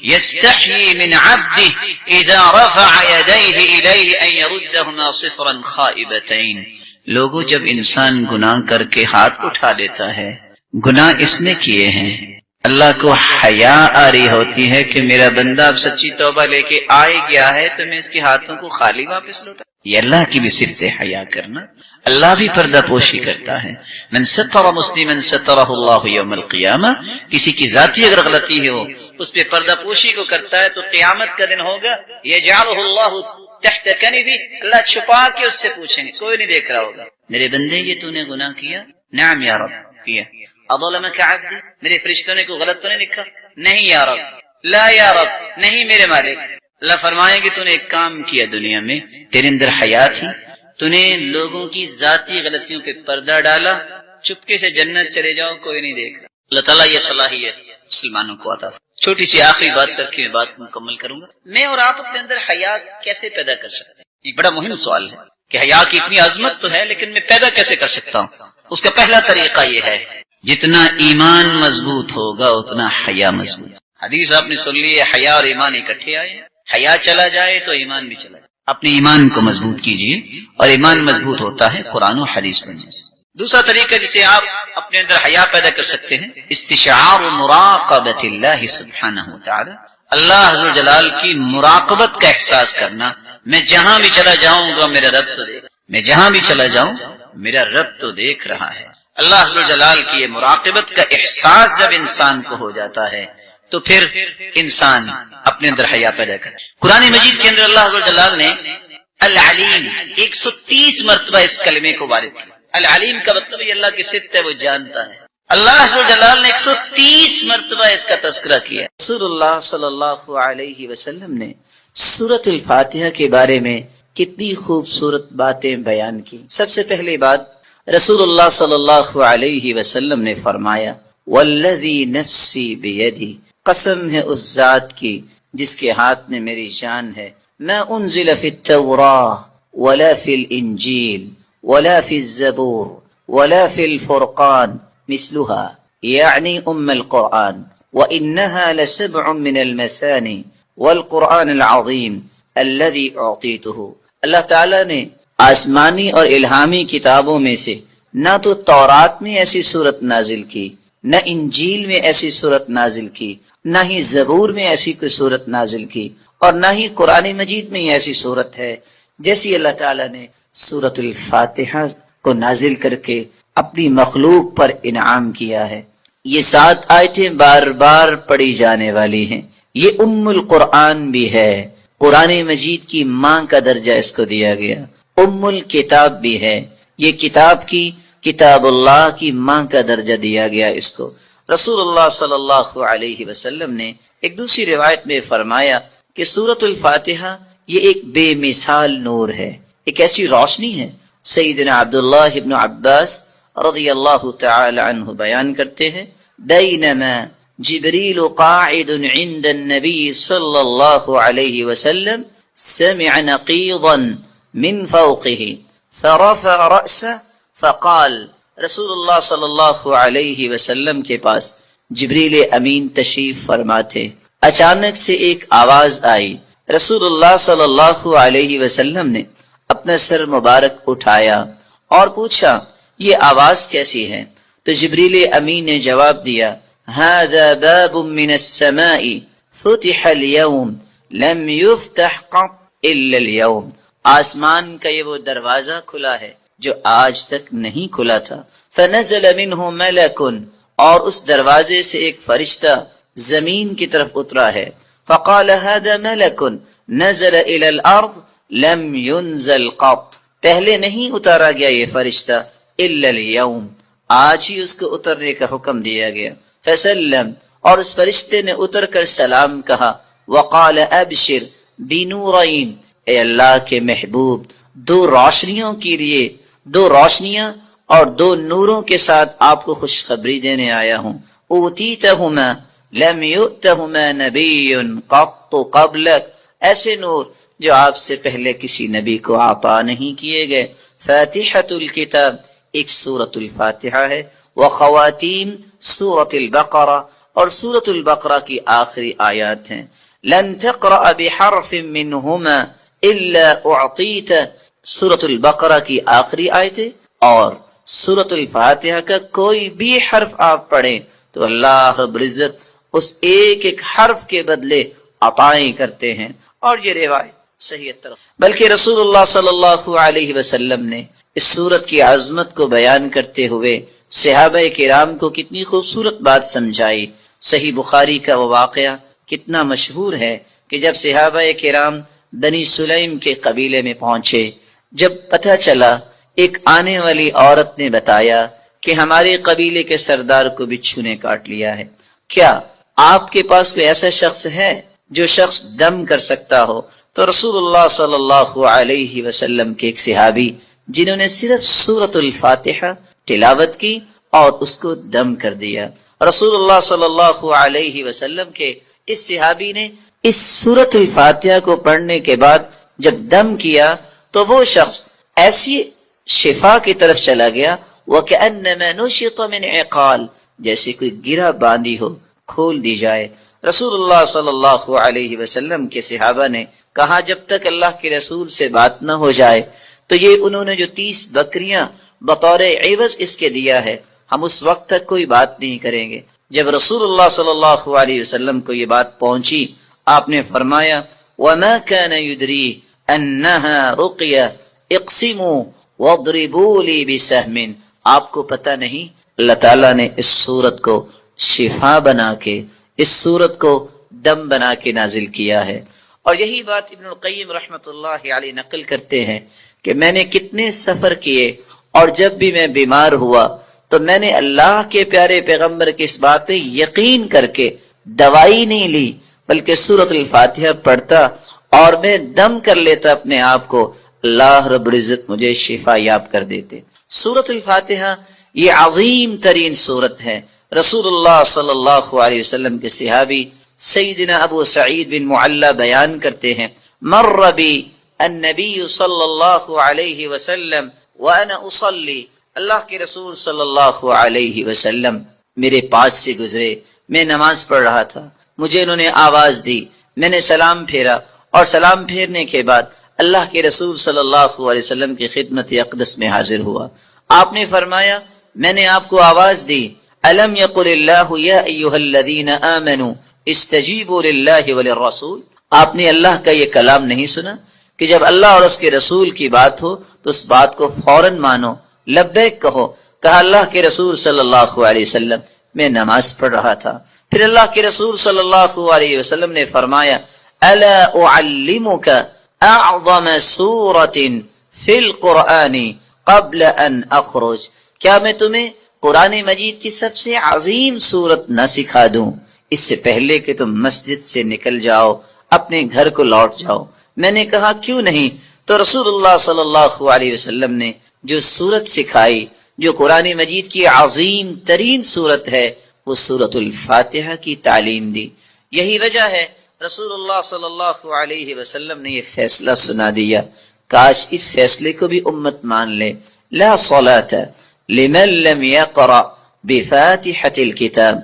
یستحیی من عبدہ اذا رفع یدیہ الیہ ان یردہما صفرا خائبتین لوگوں جب انسان گناہ کر کے ہاتھ اٹھا لیتا ہے، گناہ اس نے کیے ہیں، اللہ کو حیا آ رہی ہوتی ہے کہ میرا بندہ اب سچی توبہ لے کے آئے گیا ہے تو میں اس کے ہاتھوں کو خالی واپس لوٹا. یہ اللہ کی بھی صفت ہے حیا کرنا. اللہ بھی پردہ پوشی کرتا ہے. من ستر مسلما سترہ اللہ یوم القیامہ، کسی کی ذاتی اگر غلطی ہو اس پہ پردہ پوشی کو کرتا ہے تو قیامت کا دن ہوگا یجعلہ اللہ تحت کنفی، اللہ چھپا کے اس سے پوچھیں گے، کوئی نہیں دیکھ رہا ہوگا، میرے بندے یہ تو نے گناہ کیا؟ نعم یا رب کیا. اظلمک عبدی، میرے فرشتوں نے کوئی غلط تو نہیں لکھا؟ نہیں یا رب. لا یا رب، نہیں میرے مالک. اللہ فرمائیں گے تو نے ایک کام کیا دنیا میں، تیرے اندر حیا تھی، تو نے لوگوں کی ذاتی غلطیوں پہ پردہ ڈالا، چپکے سے جنت چلے جاؤ، کوئی نہیں دیکھ رہا. اللہ تعالیٰ یہ صلاحیت مسلمانوں کو عطا. چھوٹی سی آخری بات کر کے میں بات مکمل کروں گا. میں اور آپ اپنے اندر حیا کیسے پیدا کر سکتے ہیں؟ ایک بڑا مہم سوال ہے کہ حیا کی اتنی عظمت تو ہے لیکن میں پیدا کیسے کر سکتا ہوں؟ اس کا پہلا طریقہ یہ ہے، جتنا ایمان مضبوط ہوگا اتنا حیا مضبوط. حدیث آپ نے سن لی ہے، حیا اور ایمان اکٹھے آئے. حیا چلا جائے تو ایمان بھی چلا جائے. اپنے ایمان کو مضبوط کیجیے، اور ایمان مضبوط ہوتا ہے قرآن و حدیث پڑھنے سے. دوسرا طریقہ جسے آپ اپنے اندر حیا پیدا کر سکتے ہیں، استشعار مراقبۃ اللہ سبحانہ وتعالی، اللہ عز جلال کی مراقبت کا احساس کرنا. میں جہاں بھی چلا جاؤں گا میرا رب تو دیکھ، میں جہاں بھی چلا جاؤں میرا رب تو دیکھ رہا ہے. اللہ عز جلال کی یہ مراقبت کا احساس جب انسان کو ہو جاتا ہے تو پھر انسان اپنے اندر حیا پیدا کرے. قرآن مجید کے اندر اللہ عز جلال نے العلیم 130 مرتبہ اس کلمے کو وارد کیا. العلیم کا مطلب یہ اللہ کی صفت ہے، وہ جانتا ہے. اللہ عز جلال نے 130 مرتبہ اس کا تذکرہ کیا. رسول اللہ صلی اللہ علیہ وسلم نے سورۃ الفاتحہ کے بارے میں کتنی خوبصورت باتیں بیان کی. سب سے پہلی بات، رسول اللہ صلی اللہ علیہ وسلم نے فرمایا والذی نفسی بیدی، قسم ہے اس ذات کی جس کے ہاتھ میں میری جان ہے، ما انزل فی التوراہ ولا فی الانجیل ولا فی الزبور ولا فی الفرقان مثلها، یعنی القرآن، وإنها لسبع من المثانی والقرآن العظیم الذي اعطیته. اللہ تعالیٰ نے آسمانی اور الہامی کتابوں میں سے نہ تو تورات میں ایسی صورت نازل کی، نہ انجیل میں ایسی صورت نازل کی، نہ ہی زبور میں ایسی کوئی صورت نازل کی، اور نہ ہی قرآن مجید میں ایسی صورت ہے جیسی اللہ تعالیٰ نے سورۃ الفاتحہ کو نازل کر کے اپنی مخلوق پر انعام کیا ہے. یہ 7 آیتیں بار بار پڑھی جانے والی ہیں. یہ القرآن بھی ہے، قرآن مجید کی ماں کا درجہ اس کو دیا گیا. الکتاب بھی ہے، یہ کتاب اللہ کی ماں کا درجہ دیا گیا اس کو. رسول اللہ صلی اللہ علیہ وسلم نے ایک دوسری روایت میں فرمایا کہ سورۃ الفاتحہ یہ ایک بے مثال نور ہے، ایک ایسی روشنی ہے. سیدنا عبداللہ ابن عباس رضی اللہ تعالی عنہ بیان کرتے ہیں، بینما جبریل قاعد عند النبی صلی اللہ علیہ وسلم سمع نقیضا من فوقه فرفع رأسه فقال. رسول اللہ صلی اللہ علیہ وسلم کے پاس جبریل امین تشریف فرما تھے. اچانک سے ایک آواز آئی. رسول اللہ صلی اللہ علیہ وسلم نے اپنا سر مبارک اٹھایا اور پوچھا یہ آواز کیسی ہے؟ تو جبریل امین نے جواب دیا، هذا باب من السماء فتح اليوم لم يفتح قط الا اليوم. آسمان کا یہ وہ دروازہ کھلا ہے جو آج تک نہیں کھلا تھا. فنزل منه ملک، اور اس دروازے سے ایک فرشتہ زمین کی طرف اترا ہے. فقال هذا ملک نزل الى الارض لم ينزل قط، پہلے نہیں اتارا گیا یہ فرشتہ الا اليوم، آج ہی اس کو اترنے کا حکم دیا گیا. فسلم، اور اس فرشتے نے اتر کر سلام کہا. وقال ابشر بنورین، اے اللہ کے محبوب 2 روشنیوں کے لیے، 2 روشنیاں اور 2 نوروں کے ساتھ آپ کو خوشخبری دینے آیا ہوں. اوتیتہما لم یؤتہما نبی قط قبلک، ایسے نور جو آپ سے پہلے کسی نبی کو عطا نہیں کیے گئے. فاتحۃ الکتاب، ایک سورۃ الفاتحہ ہے. وخواتیم سورۃ البقرہ، اور سورۃ البقرہ کی آخری آیات ہیں. لن تقرأ بحرف منہما الا اعطیت، سورۃ البقرہ کی آخری آیتیں اور سورۃ الفاتحہ کا کوئی بھی حرف آپ پڑھیں تو اللہ رب العزت اس ایک ایک حرف کے بدلے عطائیں کرتے ہیں. اور یہ روایت صحیح طرف، بلکہ رسول اللہ صلی اللہ علیہ وسلم نے اس سورت کی عظمت کو بیان کرتے ہوئے صحابہ کرام کو کتنی خوبصورت بات سمجھائی. صحیح بخاری کا وہ واقعہ کتنا مشہور ہے کہ جب صحابہ کرام بنی سلیم کے قبیلے میں پہنچے، جب پتہ چلا ایک آنے والی عورت نے بتایا کہ ہمارے قبیلے کے سردار کو بچھو نے کاٹ لیا ہے، کیا آپ کے پاس کوئی ایسا شخص ہے جو شخص دم کر سکتا ہو؟ تو رسول اللہ صلی اللہ علیہ وسلم کے ایک صحابی جنہوں نے صرف سورۃ الفاتحہ تلاوت کی اور اس کو دم کر دیا، رسول اللہ صلی اللہ علیہ وسلم کے اس صحابی نے اس سورۃ الفاتحہ کو پڑھنے کے بعد جب دم کیا تو وہ شخص ایسی شفا کی طرف چلا گیا وَكَأَنَّمَا نُشِطَ مِنْ عِقَالٍ، جیسے کوئی گرہ باندھی ہو کھول دی جائے. رسول اللہ صلی اللہ علیہ وسلم کے صحابہ نے کہا جب تک اللہ کے رسول سے بات نہ ہو جائے تو یہ انہوں نے جو 30 بکریاں بطور عوض اس کے دیا ہے ہم اس وقت تک کوئی بات نہیں کریں گے. جب رسول اللہ صلی اللہ علیہ وسلم کو یہ بات پہنچی آپ نے فرمایا وَمَا كَانَ يُدْرِي أَنَّهَا رُقْيَةٌ اقسموا وَاضْرِبُوا لِي بِسَهْمٍ، آپ کو پتہ نہیں اللہ تعالیٰ نے اس سورت کو شفا بنا کے، اس سورت کو دم بنا کے نازل کیا ہے. اور یہی بات ابن القیم رحمۃ اللہ علیہ نقل کرتے ہیں کہ میں نے کتنے سفر کیے اور جب بھی میں بیمار ہوا تو میں نے اللہ کے پیارے پیغمبر کی اس بات پہ یقین کر کے دوائی نہیں لی بلکہ سورۃ الفاتحہ پڑھتا اور میں دم کر لیتا اپنے آپ کو، اللہ رب العزت مجھے شفا یاب کر دیتے. سورۃ الفاتحہ یہ عظیم ترین سورت ہے. رسول اللہ صلی اللہ علیہ وسلم کے صحابی سیدنا ابو سعید بن معلی بیان کرتے ہیں مر بی النبی صلی اللہ علیہ وسلم وانا اصلی، اللہ کے رسول صلی اللہ علیہ وسلم میرے پاس سے گزرے، میں نماز پڑھ رہا تھا، مجھے انہوں نے آواز دی، میں نے سلام پھیرا اور سلام پھیرنے کے بعد اللہ کے رسول صلی اللہ علیہ وسلم کی خدمت اقدس میں حاضر ہوا. آپ نے فرمایا میں نے آپ کو آواز دی الم یقل اللہ یا ایھا الذین آمنوا استجیبوا للہ وللرسول، آپ نے اللہ کا یہ کلام نہیں سنا کہ جب اللہ اور اس کے رسول کی بات ہو تو اس بات کو فوراً مانو، لبیک کہو. کہا اللہ کے رسول صلی اللہ علیہ وسلم میں نماز پڑھ رہا تھا. پھر اللہ کے رسول صلی اللہ علیہ وسلم نے فرمایا الا اعلمک اعظم سورۃ فی القرآن قبل ان اخرج، کیا میں تمہیں قرآن مجید کی سب سے عظیم سورت نہ سکھا دوں اس سے پہلے کہ تم مسجد سے نکل جاؤ، اپنے گھر کو لوٹ جاؤ؟ میں نے کہا کیوں نہیں؟ تو رسول اللہ صلی اللہ علیہ وسلم نے جو سورت سکھائی، جو قرآن مجید کی عظیم ترین سورت ہے، وہ سورۃ الفاتحہ کی تعلیم دی. یہی وجہ ہے رسول اللہ صلی اللہ علیہ وسلم نے یہ فیصلہ سنا دیا، کاش اس فیصلے کو بھی امت مان لے. لا صلاۃ لمن لم یقرأ بفاتحۃ الکتاب،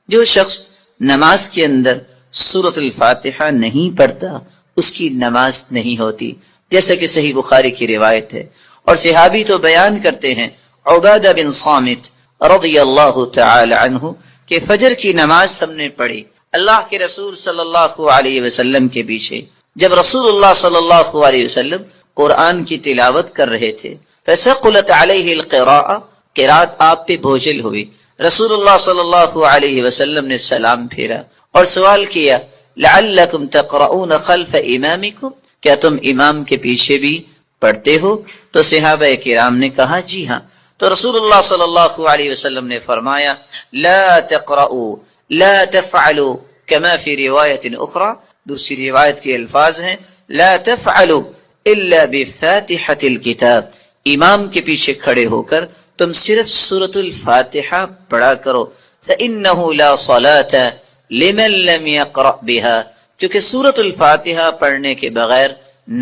جو شخص نماز کے اندر سورۃ الفاتحہ نہیں پڑھتا اس کی نماز نہیں ہوتی، جیسا کہ صحیح بخاری کی روایت ہے. اور صحابی تو بیان کرتے ہیں عبادہ بن صامت رضی اللہ تعالی عنہ کہ فجر کی نماز ہم نے پڑھی اللہ کے رسول صلی اللہ علیہ وسلم کے پیچھے، جب رسول اللہ صلی اللہ علیہ وسلم قرآن کی تلاوت کر رہے تھے فثقلت علیہ القراءۃ، قرات آپ پہ بوجھل ہوئی. رسول اللہ صلی اللہ علیہ وسلم نے سلام پھیرا اور سوال کیا لعلکم تقرؤون خلف امامکم، کیا تم امام کے پیچھے بھی پڑھتے ہو؟ تو صحابہ کرام نے کہا جی ہاں. تو رسول اللہ صلی اللہ علیہ وسلم نے فرمایا لا تقرؤوا لا تفعلوا كما في روایت اخرى، دوسری روایت کے الفاظ ہیں لا تفعلوا الا بفاتحة الكتاب، امام کے پیچھے کھڑے ہو کر تم صرف سورۃ الفاتحہ پڑھا کرو. فإنه لا صلاة لمن لم يقرأ بها، کیونکہ سورۃ الفاتحہ پڑھنے کے بغیر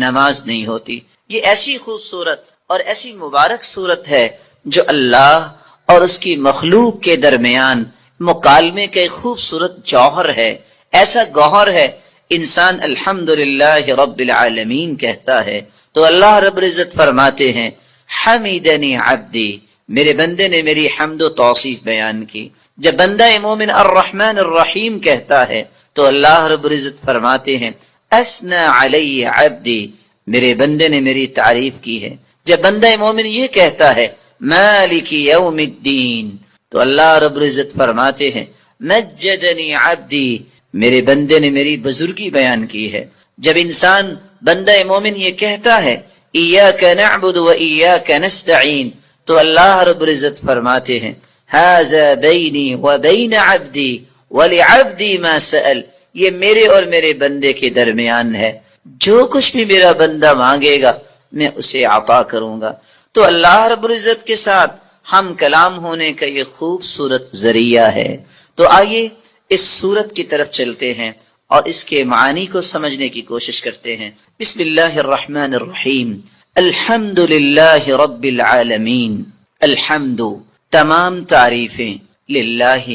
نماز نہیں ہوتی. یہ ایسی خوبصورت اور ایسی مبارک صورت ہے جو اللہ اور اس کی مخلوق کے درمیان مکالمے کا ایک خوبصورت جوہر ہے. ایسا گوہر ہے انسان الحمدللہ رب العالمین کہتا ہے تو اللہ رب العزت فرماتے ہیں حمیدنی عبدی، میرے بندے نے میری حمد و توصیف بیان کی۔ جب بندہ مومن الرحمن الرحیم کہتا ہے تو اللہ رب العزت فرماتے ہیں اثنا علی عبدی، میرے بندے نے میری تعریف کی ہے۔ جب بندہ مومن یہ کہتا ہے مالک یوم الدین تو اللہ رب العزت فرماتے ہیں مجدنی عبدی، میرے بندے نے میری بزرگی بیان کی ہے۔ جب انسان بندہ مومن یہ کہتا ہے ایاک نعبد و ایاک نستعین تو اللہ رب العزت فرماتے ہیں ھذا بینی و بین عبدی ولعبدی ما سأل، یہ میرے اور میرے بندے کے درمیان ہے، جو کچھ بھی میرا بندہ مانگے گا میں اسے عطا کروں گا۔ تو اللہ رب العزت کے ساتھ ہم کلام ہونے کا یہ خوبصورت ذریعہ ہے۔ تو آئیے اس سورت کی طرف چلتے ہیں اور اس کے معانی کو سمجھنے کی کوشش کرتے ہیں۔ بسم اللہ الرحمن الرحیم، الحمد للہ رب العالمین، الحمد تمام تعریفیں للہ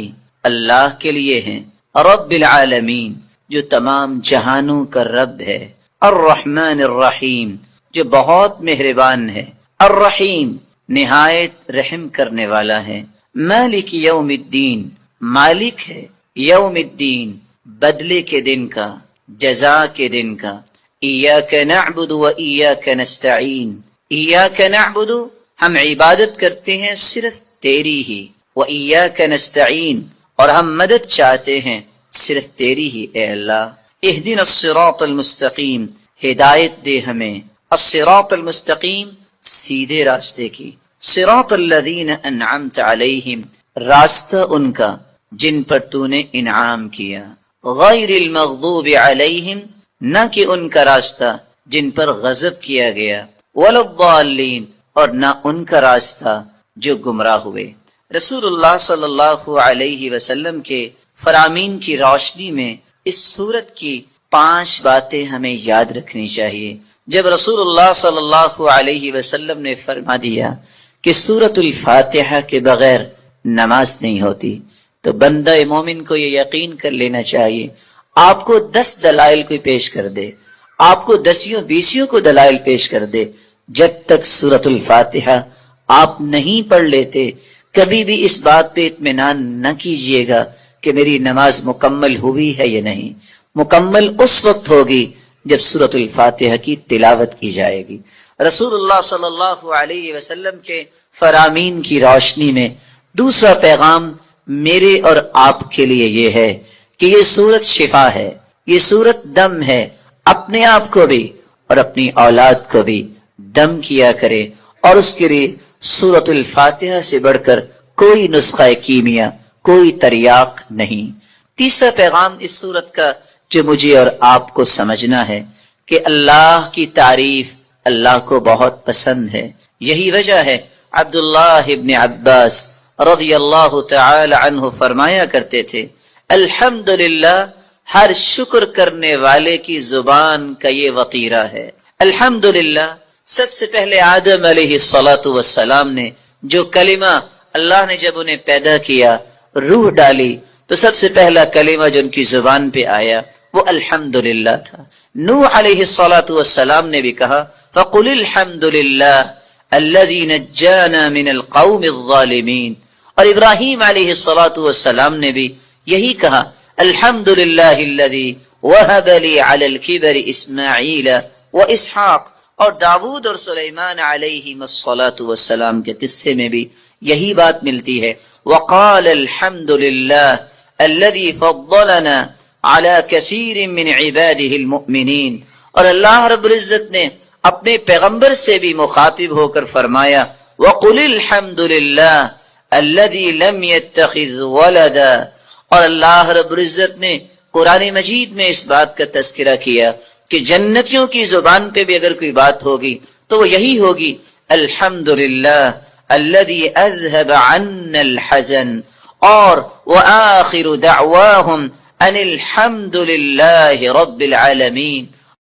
اللہ کے لیے ہیں، رب العالمین جو تمام جہانوں کا رب ہے، الرحمن الرحیم جو بہت مہربان ہے، الرحیم نہایت رحم کرنے والا ہے، مالک یوم الدین مالک ہے یوم الدین بدلے کے دن کا، جزا کے دن کا، ایاک نعبد و ایاک نستعین، ایاک نعبد ہم عبادت کرتے ہیں صرف تیری ہی، و ایاک نستعین اور ہم مدد چاہتے ہیں صرف تیری ہی اے اللہ۔ اہدنا الصراط المستقیم، ہدایت دے ہمیں، الصراط المستقیم سیدھے راستے کی، صراط الذین انعمت علیہم راستہ ان کا جن پر تو نے انعام کیا، غیر المغضوب علیہم نہ کہ ان کا راستہ جن پر غضب کیا گیا، ولا الضالین اور نہ ان کا راستہ جو گمراہ ہوئے۔ رسول اللہ صلی اللہ علیہ وسلم کے فرامین کی روشنی میں اس سورت کی 5 باتیں ہمیں یاد رکھنی چاہیے۔ جب رسول اللہ صلی اللہ علیہ وسلم نے فرما دیا کہ سورۃ الفاتحہ کے بغیر نماز نہیں ہوتی تو بندہ مومن کو یہ یقین کر لینا چاہیے، آپ کو 10 دلائل کوئی پیش کر دے، آپ کو 10 کو دلائل پیش کر دے، جب تک سورۃ الفاتحہ آپ نہیں پڑھ لیتے کبھی بھی اس بات پہ اطمینان نہ کیجئے گا کہ میری نماز مکمل ہوئی ہے یا نہیں۔ مکمل اس وقت ہوگی جب سورۃ الفاتحہ کی تلاوت کی جائے گی۔ رسول اللہ صلی اللہ علیہ وسلم کے فرامین کی روشنی میں دوسرا پیغام میرے اور آپ کے لیے یہ ہے کہ یہ سورت شفا ہے، یہ سورت دم ہے، اپنے آپ کو بھی اور اپنی اولاد کو بھی دم کیا کرے، اور اس کے لیے سورۃ الفاتحہ سے بڑھ کر کوئی نسخہ کیمیا، کوئی تریاق نہیں۔ تیسرا پیغام اس سورت کا جو مجھے اور آپ کو سمجھنا ہے کہ اللہ کی تعریف اللہ کو بہت پسند ہے۔ یہی وجہ ہے عبداللہ ابن عباس رضی اللہ تعالی عنہ فرمایا کرتے تھے الحمدللہ ہر شکر کرنے والے کی زبان کا یہ وطیرہ ہے۔ الحمدللہ سب سے پہلے آدم علیہ السلام نے جو کلمہ اللہ نے جب انہیں پیدا کیا، روح ڈالی، تو سب سے پہلا کلمہ جو ان کی زبان پہ آیا وہ الحمدللہ تھا۔ نوح علیہ السلام نے بھی کہا فَقُلِ الْحَمْدُ لِلَّهِ الَّذِي نَجَّانَا مِنَ الْقَوْمِ الظَّالِمِينَ، اور ابراہیم علیہ السلام نے بھی یہی کہا الحمدللہ الذی وہب لی علی الکبر اسماعیل و اسحاق، اور داود اور سلیمان علیہم السلام کے قصے میں بھی یہی بات ملتی ہے وقال الحمدللہ الذی فضلنا علی کثیر من عباده المؤمنین، اور اللہ رب العزت نے اپنے پیغمبر سے بھی مخاطب ہو کر فرمایا وقل الحمدللہ الذی لم يتخذ ولدا، اور اللہ رب العزت نے قرآن مجید میں اس بات کا تذکرہ کیا کہ جنتیوں کی زبان پہ بھی اگر کوئی بات ہوگی تو وہ یہی ہوگی الحمدللہ الذی اذهب عنا الحزن، اور وآخر دعواہم ان الحمدللہ رب العالمین،